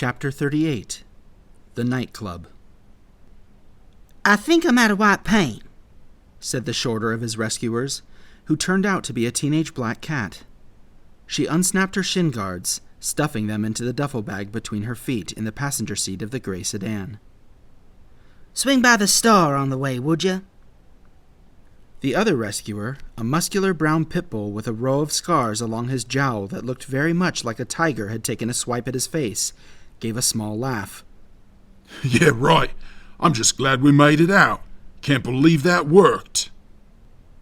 Chapter 38. The Nightclub. "I think I'm out of white paint," said the shorter of his rescuers, who turned out to be a teenage black cat. She unsnapped her shin guards, stuffing them into the duffel bag between her feet in the passenger seat of the gray sedan. "Swing by the store on the way, would you?" The other rescuer, a muscular brown pit bull with a row of scars along his jowl that looked very much like a tiger had taken a swipe at his face, gave a small laugh. "Yeah, right. I'm just glad we made it out. Can't believe that worked."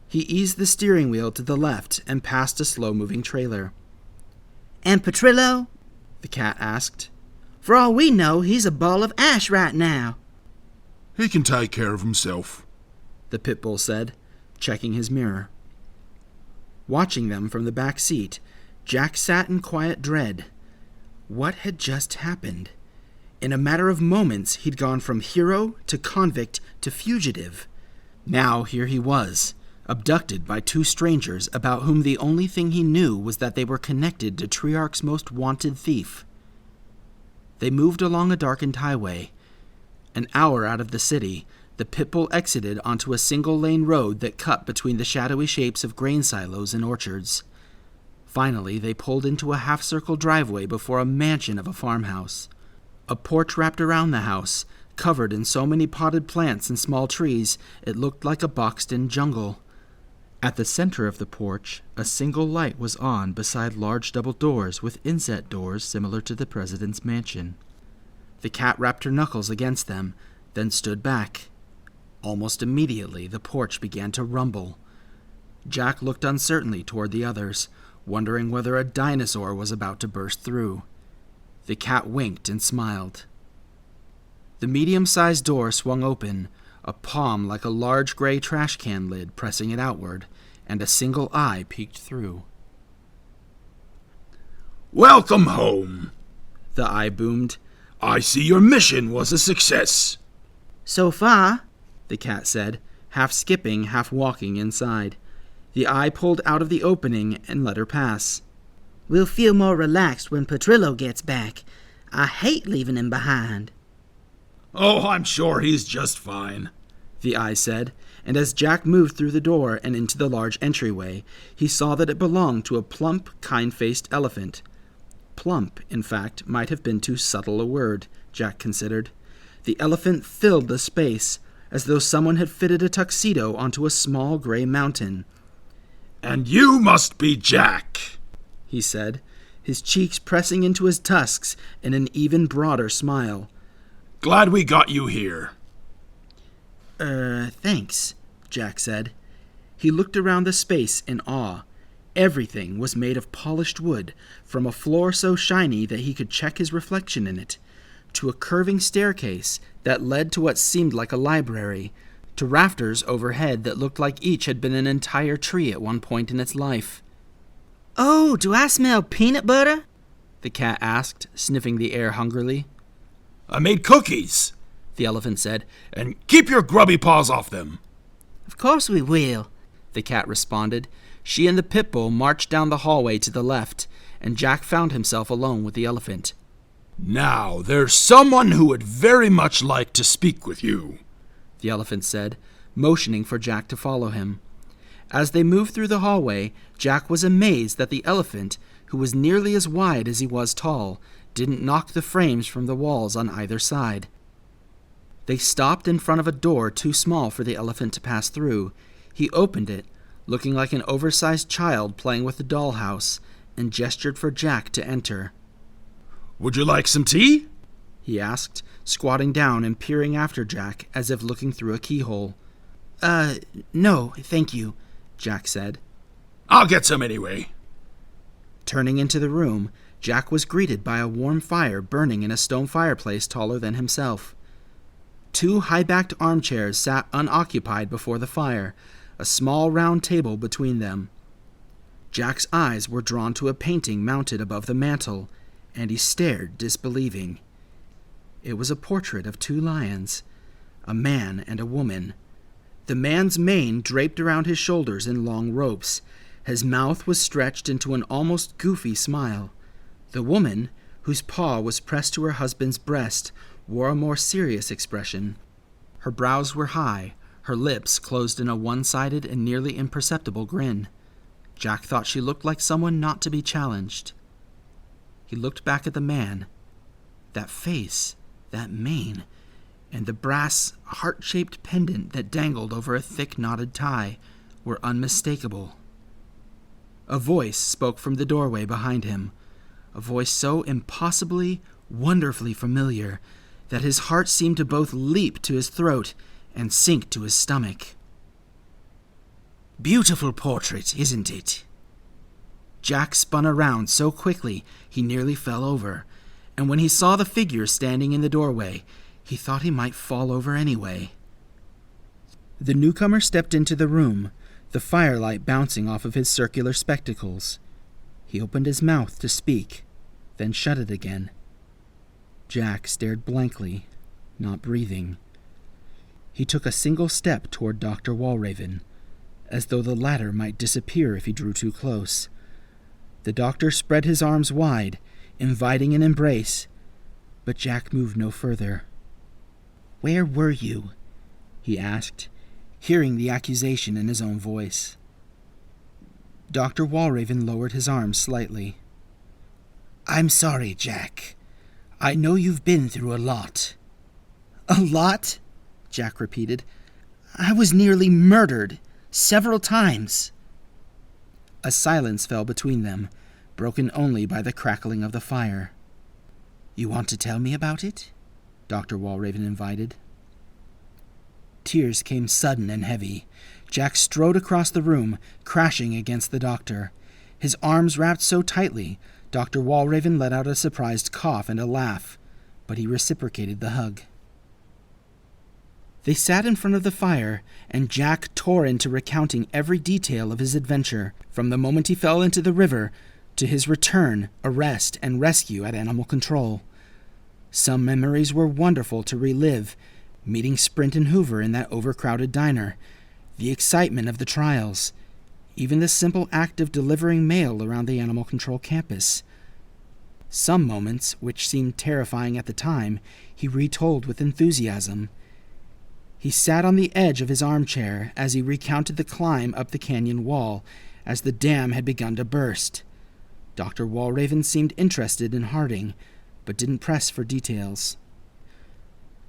He eased the steering wheel to the left and passed a slow-moving trailer. "And Petrillo?" the cat asked. "For all we know, he's a ball of ash right now." "He can take care of himself," the pit bull said, checking his mirror. Watching them from the back seat, Jack sat in quiet dread. What had just happened? In a matter of moments, he'd gone from hero to convict to fugitive. Now here he was, abducted by two strangers about whom the only thing he knew was that they were connected to Treyarch's most wanted thief. They moved along a darkened highway. An hour out of the city, the pit bull exited onto a single-lane road that cut between the shadowy shapes of grain silos and orchards. Finally, they pulled into a half-circle driveway before a mansion of a farmhouse. A porch wrapped around the house, covered in so many potted plants and small trees, it looked like a boxed-in jungle. At the center of the porch, a single light was on beside large double doors with inset doors similar to the president's mansion. The cat rapped her knuckles against them, then stood back. Almost immediately, the porch began to rumble. Jack looked uncertainly toward the others, wondering whether a dinosaur was about to burst through. The cat winked and smiled. The medium-sized door swung open, a palm like a large gray trash can lid pressing it outward, and a single eye peeked through. "Welcome home," the eye boomed. "I see your mission was a success." "So far," the cat said, half skipping, half walking inside. The eye pulled out of the opening and let her pass. "We'll feel more relaxed when Petrillo gets back. I hate leaving him behind." "Oh, I'm sure he's just fine," the eye said, and as Jack moved through the door and into the large entryway, he saw that it belonged to a plump, kind-faced elephant. Plump, in fact, might have been too subtle a word, Jack considered. The elephant filled the space, as though someone had fitted a tuxedo onto a small gray mountain. "And you must be Jack," he said, his cheeks pressing into his tusks in an even broader smile. "Glad we got you here." Thanks," Jack said. He looked around the space in awe. Everything was made of polished wood, from a floor so shiny that he could check his reflection in it, to a curving staircase that led to what seemed like a library, to rafters overhead that looked like each had been an entire tree at one point in its life. "Oh, do I smell peanut butter?" the cat asked, sniffing the air hungrily. "I made cookies," the elephant said, "and keep your grubby paws off them." "Of course we will," the cat responded. She and the pit bull marched down the hallway to the left, and Jack found himself alone with the elephant. "Now, there's someone who would very much like to speak with you," the elephant said, motioning for Jack to follow him. As they moved through the hallway, Jack was amazed that the elephant, who was nearly as wide as he was tall, didn't knock the frames from the walls on either side. They stopped in front of a door too small for the elephant to pass through. He opened it, looking like an oversized child playing with a dollhouse, and gestured for Jack to enter. "Would you like some tea?" he asked, squatting down and peering after Jack as if looking through a keyhole. No, thank you," Jack said. "I'll get some anyway." Turning into the room, Jack was greeted by a warm fire burning in a stone fireplace taller than himself. Two high-backed armchairs sat unoccupied before the fire, a small round table between them. Jack's eyes were drawn to a painting mounted above the mantel, and he stared, disbelieving. It was a portrait of two lions, a man and a woman. The man's mane draped around his shoulders in long ropes. His mouth was stretched into an almost goofy smile. The woman, whose paw was pressed to her husband's breast, wore a more serious expression. Her brows were high, her lips closed in a one-sided and nearly imperceptible grin. Jack thought she looked like someone not to be challenged. He looked back at the man. That face, that mane, and the brass, heart-shaped pendant that dangled over a thick knotted tie were unmistakable. A voice spoke from the doorway behind him, a voice so impossibly, wonderfully familiar that his heart seemed to both leap to his throat and sink to his stomach. "Beautiful portrait, isn't it?" Jack spun around so quickly he nearly fell over, and when he saw the figure standing in the doorway, he thought he might fall over anyway. The newcomer stepped into the room, the firelight bouncing off of his circular spectacles. He opened his mouth to speak, then shut it again. Jack stared blankly, not breathing. He took a single step toward Dr. Walraven, as though the latter might disappear if he drew too close. The doctor spread his arms wide, inviting an embrace, but Jack moved no further. "Where were you?" he asked, hearing the accusation in his own voice. Dr. Walraven lowered his arms slightly. "I'm sorry, Jack. I know you've been through a lot." "A lot?" Jack repeated. "I was nearly murdered, several times." A silence fell between them, broken only by the crackling of the fire. "You want to tell me about it?" Dr. Walraven invited. Tears came sudden and heavy. Jack strode across the room, crashing against the doctor. His arms wrapped so tightly, Dr. Walraven let out a surprised cough and a laugh, but he reciprocated the hug. They sat in front of the fire, and Jack tore into recounting every detail of his adventure, from the moment he fell into the river to his return, arrest, and rescue at Animal Control. Some memories were wonderful to relive, meeting Sprint and Hoover in that overcrowded diner, the excitement of the trials, even the simple act of delivering mail around the Animal Control campus. Some moments, which seemed terrifying at the time, he retold with enthusiasm. He sat on the edge of his armchair as he recounted the climb up the canyon wall as the dam had begun to burst. Dr. Walraven seemed interested in Harding, but didn't press for details.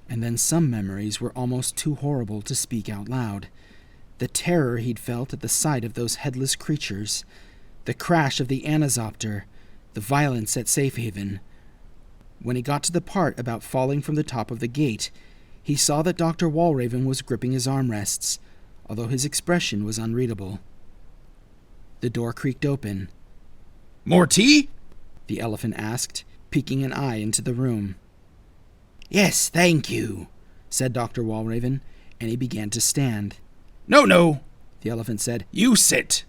And then some memories were almost too horrible to speak out loud. The terror he'd felt at the sight of those headless creatures, the crash of the Anazopter, the violence at Safe Haven. When he got to the part about falling from the top of the gate, he saw that Dr. Walraven was gripping his armrests, although his expression was unreadable. The door creaked open. More tea? The elephant asked, peeking an eye into the room. "Yes, thank you," said Dr. Walraven, and he began to stand. No, the elephant said. You sit.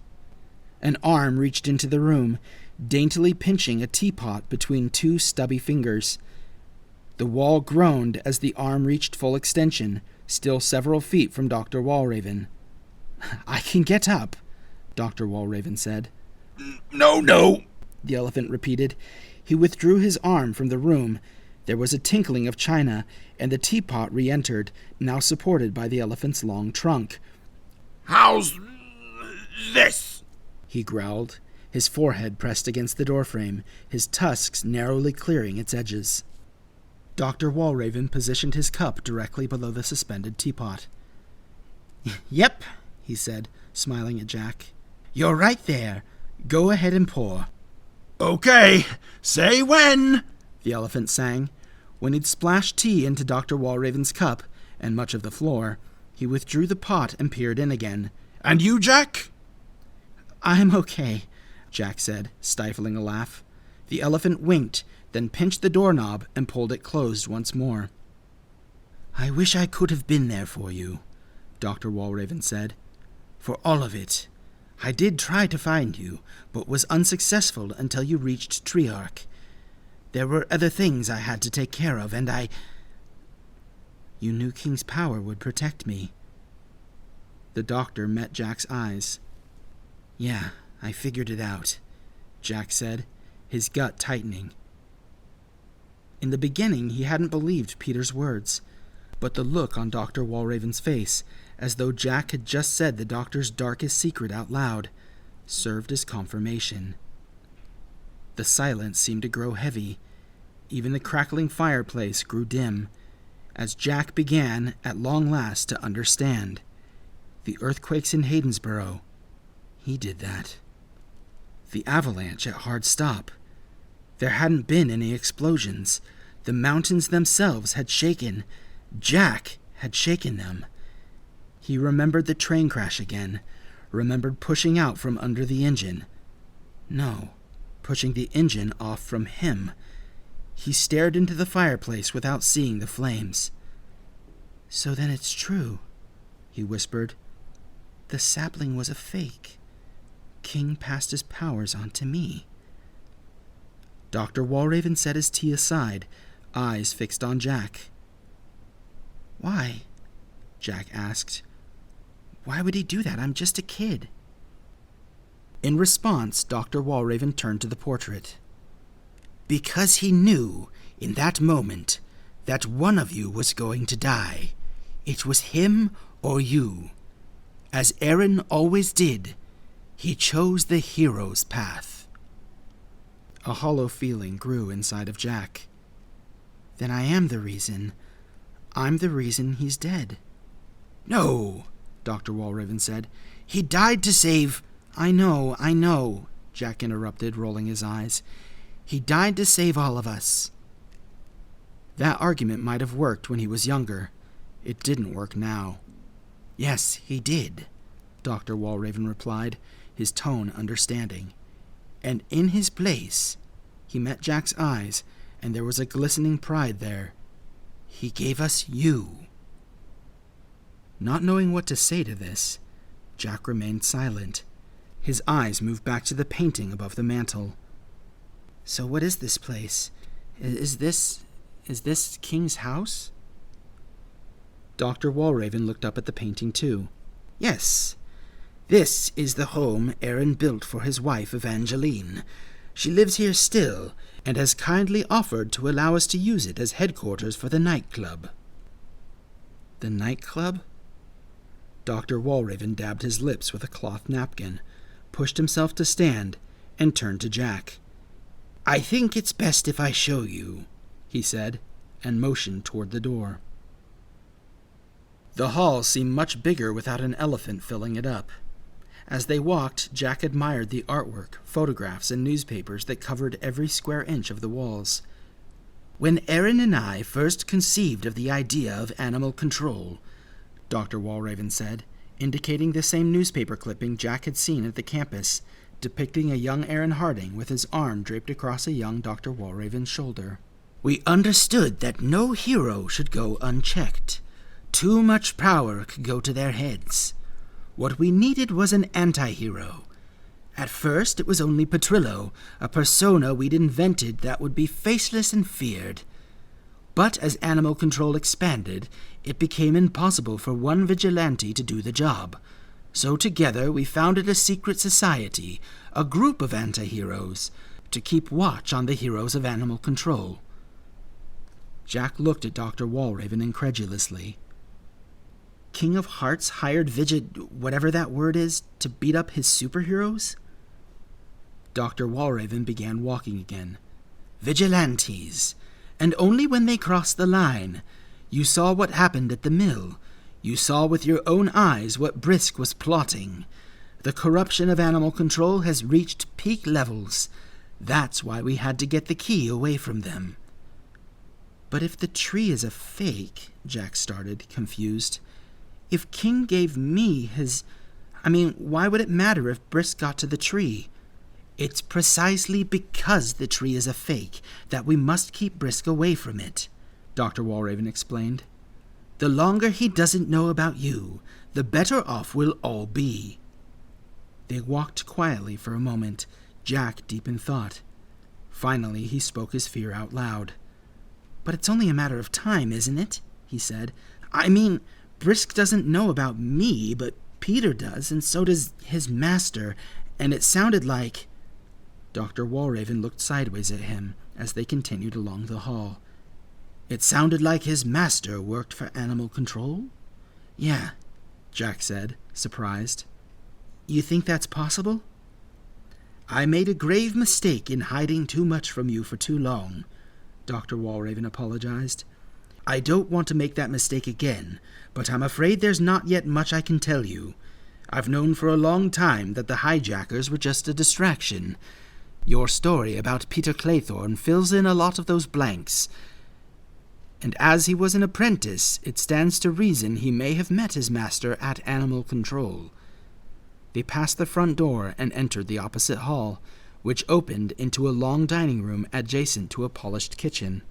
An arm reached into the room, daintily pinching a teapot between two stubby fingers. The wall groaned as the arm reached full extension, still several feet from Dr. Walraven. "I can get up," Dr. Walraven said. No, the elephant repeated. He withdrew his arm from the room. There was a tinkling of china, and the teapot re-entered, now supported by the elephant's long trunk. How's this? He growled, his forehead pressed against the doorframe, his tusks narrowly clearing its edges. Dr. Walraven positioned his cup directly below the suspended teapot. "Yep," he said, smiling at Jack. "You're right there. Go ahead and pour." Okay, say when, the elephant sang. When he'd splashed tea into Dr. Walraven's cup, and much of the floor, he withdrew the pot and peered in again. And you, Jack? "I'm okay," Jack said, stifling a laugh. The elephant winked, then pinched the doorknob and pulled it closed once more. "I wish I could have been there for you," Dr. Walraven said. "For all of it. I did try to find you, but was unsuccessful until you reached Treearch. There were other things I had to take care of, and You knew King's power would protect me." The doctor met Jack's eyes. "Yeah, I figured it out," Jack said, his gut tightening. In the beginning, he hadn't believed Peter's words, but the look on Dr. Walraven's face, as though Jack had just said the doctor's darkest secret out loud, served as confirmation. The silence seemed to grow heavy. Even the crackling fireplace grew dim, as Jack began, at long last, to understand. The earthquakes in Haydensboro, he did that. The avalanche at Hard Stop. There hadn't been any explosions. The mountains themselves had shaken. Jack had shaken them. He remembered the train crash again, remembered pushing out from under the engine. No, pushing the engine off from him. He stared into the fireplace without seeing the flames. "So then it's true," he whispered. "The sapling was a fake. King passed his powers on to me." Dr. Walraven set his tea aside, eyes fixed on Jack. "Why?" Jack asked. "Why would he do that? I'm just a kid." In response, Dr. Walraven turned to the portrait. "Because he knew, in that moment, that one of you was going to die. It was him or you. As Aaron always did, he chose the hero's path." A hollow feeling grew inside of Jack. "Then I am the reason. I'm the reason he's dead." "No," Dr. Walraven said. "He died to save—" I know, Jack interrupted, rolling his eyes. "He died to save all of us." That argument might have worked when he was younger. It didn't work now. "Yes, he did," Dr. Walraven replied, his tone understanding. "And in his place," he met Jack's eyes, and there was a glistening pride there, "he gave us you." Not knowing what to say to this, Jack remained silent. His eyes moved back to the painting above the mantel. "So what is this place? Is this King's house?" Dr. Walraven looked up at the painting too. "Yes. This is the home Aaron built for his wife Evangeline. She lives here still, and has kindly offered to allow us to use it as headquarters for the nightclub." "The nightclub?" Dr. Walraven dabbed his lips with a cloth napkin, pushed himself to stand, and turned to Jack. "I think it's best if I show you," he said, and motioned toward the door. The hall seemed much bigger without an elephant filling it up. As they walked, Jack admired the artwork, photographs, and newspapers that covered every square inch of the walls. "When Aaron and I first conceived of the idea of animal control," Dr. Walraven said, indicating the same newspaper clipping Jack had seen at the campus, depicting a young Aaron Harding with his arm draped across a young Dr. Walraven's shoulder. "We understood that no hero should go unchecked. Too much power could go to their heads. What we needed was an anti-hero. At first it was only Petrillo, a persona we'd invented that would be faceless and feared. But as animal control expanded, it became impossible for one vigilante to do the job. So together we founded a secret society, a group of anti-heroes, to keep watch on the heroes of animal control." Jack looked at Dr. Walraven incredulously. "King of Hearts hired whatever that word is, to beat up his superheroes?" Dr. Walraven began walking again. "Vigilantes. And only when they crossed the line. You saw what happened at the mill. You saw with your own eyes what Brisk was plotting. The corruption of animal control has reached peak levels. That's why we had to get the key away from them." "But if the tree is a fake," Jack started, confused. "If King gave me his... why would it matter if Brisk got to the tree?" "It's precisely because the tree is a fake that we must keep Brisk away from it," Dr. Walraven explained. "The longer he doesn't know about you, the better off we'll all be." They walked quietly for a moment, Jack deep in thought. Finally, he spoke his fear out loud. "But it's only a matter of time, isn't it?" he said. Brisk doesn't know about me, but Peter does, and so does his master, and it sounded like—" Dr. Walraven looked sideways at him as they continued along the hall. It sounded like his master worked for animal control? Yeah, Jack said, surprised. You think that's possible? I made a grave mistake in hiding too much from you for too long, Dr. Walraven apologized. I don't want to make that mistake again, but I'm afraid there's not yet much I can tell you. I've known for a long time that the hijackers were just a distraction. Your story about Peter Claythorne fills in a lot of those blanks. And as he was an apprentice, it stands to reason he may have met his master at Animal Control. They passed the front door and entered the opposite hall, which opened into a long dining room adjacent to a polished kitchen.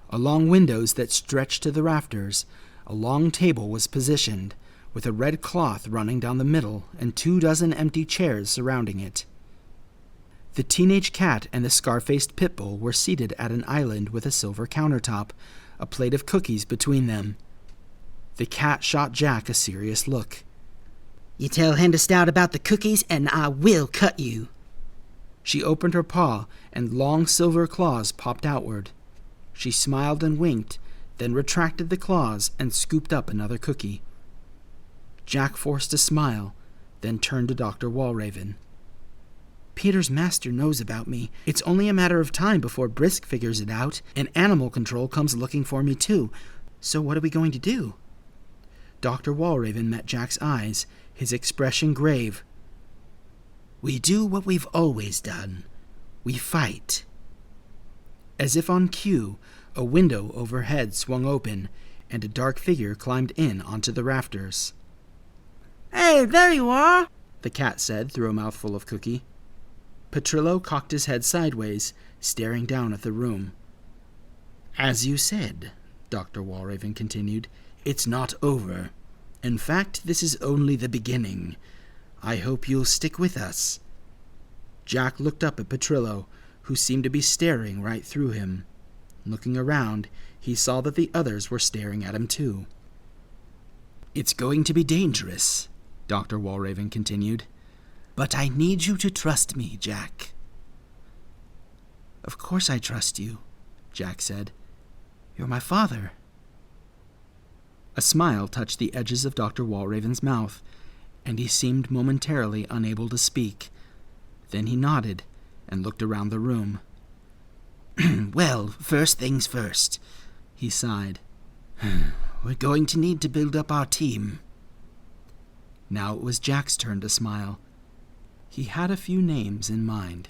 Along windows that stretched to the rafters, a long table was positioned, with a red cloth running down the middle and 24 empty chairs surrounding it. The teenage cat and the scar-faced pit bull were seated at an island with a silver countertop, a plate of cookies between them. The cat shot Jack a serious look. You tell Henderstout about the cookies, and I will cut you. She opened her paw, and long silver claws popped outward. She smiled and winked, then retracted the claws and scooped up another cookie. Jack forced a smile, then turned to Dr. Walraven. Peter's master knows about me. It's only a matter of time before Brisk figures it out, and Animal Control comes looking for me too. So what are we going to do? Dr. Walraven met Jack's eyes, his expression grave. We do what we've always done. We fight. As if on cue, a window overhead swung open, and a dark figure climbed in onto the rafters. Hey, there you are, the cat said through a mouthful of cookie. Petrillo cocked his head sideways, staring down at the room. As you said, Dr. Walraven continued, it's not over. In fact, this is only the beginning. I hope you'll stick with us. Jack looked up at Petrillo, who seemed to be staring right through him. Looking around, he saw that the others were staring at him too. It's going to be dangerous, Dr. Walraven continued. But I need you to trust me, Jack. Of course I trust you, Jack said. You're my father. A smile touched the edges of Dr. Walraven's mouth, and he seemed momentarily unable to speak. Then he nodded and looked around the room. Well, first things first, he sighed. We're going to need to build up our team. Now it was Jack's turn to smile. He had a few names in mind.